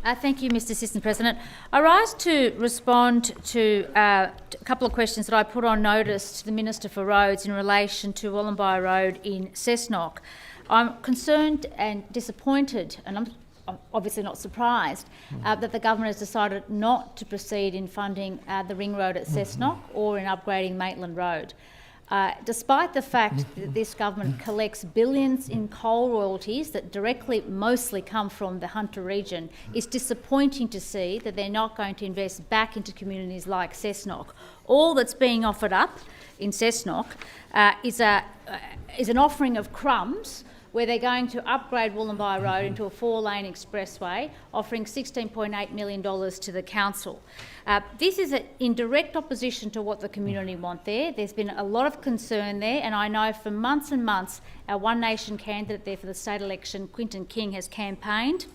Thank you, Mr Assistant President. I rise to respond to a couple of questions that I put on notice to the Minister for Roads in relation to Wollombi Road in Cessnock. I'm concerned and disappointed, and I'm obviously not surprised, that the government has decided not to proceed in funding the ring road at Cessnock or in upgrading Maitland Road. Despite the fact that this government collects billions in coal royalties that directly mostly come from the Hunter region, it's disappointing to see that they're not going to invest back into communities like Cessnock. All that's being offered up in Cessnock is an offering of crumbs, where they're going to upgrade Wollombi Road into a 4-lane expressway, offering $16.8 million to the council. This is in direct opposition to what the community want there. There's been a lot of concern there, and I know for months and months our One Nation candidate there for the state election, Quinton King, has campaigned,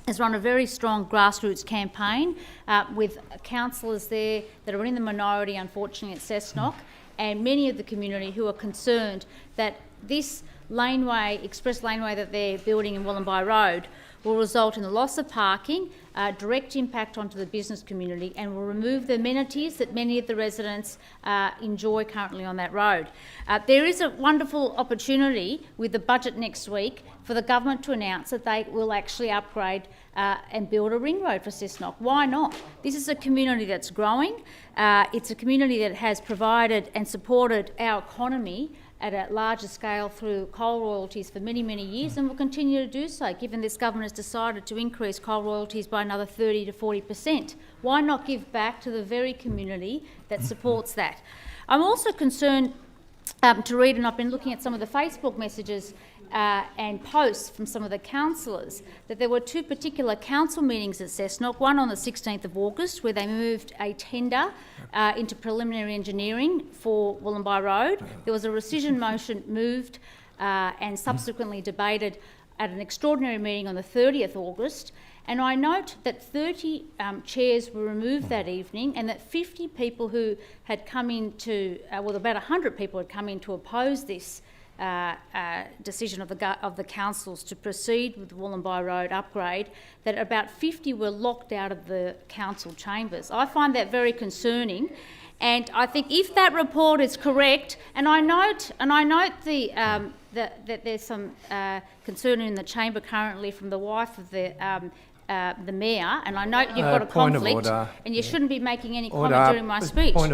has run a very strong grassroots campaign with councillors there that are in the minority, unfortunately, at Cessnock, and many of the community who are concerned that this express laneway that they're building in Wollombi Road will result in the loss of parking, direct impact onto the business community, and will remove the amenities that many of the residents enjoy currently on that road. There is a wonderful opportunity with the budget next week for the government to announce that they will actually upgrade and build a ring road for Cessnock. Why not? This is a community that's growing. It's a community that has provided and supported our economy at a larger scale through coal royalties for many, many years, and will continue to do so, given this government has decided to increase coal royalties by another 30 to 40%. Why not give back to the very community that supports that? I'm also concerned to read, and I've been looking at some of the Facebook messages and posts from some of the councillors, that there were two particular council meetings at Cessnock, one on the 16th of August, where they moved a tender into preliminary engineering for Wollombi Road. There was a rescission motion moved and subsequently debated at an extraordinary meeting on the 30th of August. And I note that 30 chairs were removed that evening, and that 50 people who had come in to, about 100 people had come in to oppose this decision of the councils to proceed with the Wollombi Road upgrade, that about 50 were locked out of the council chambers. I find that very concerning, and I think if that report is correct, and I note that there's some concern in the chamber currently from the wife of the mayor, and I note you've got a conflict, and you shouldn't be making any comment during my speech.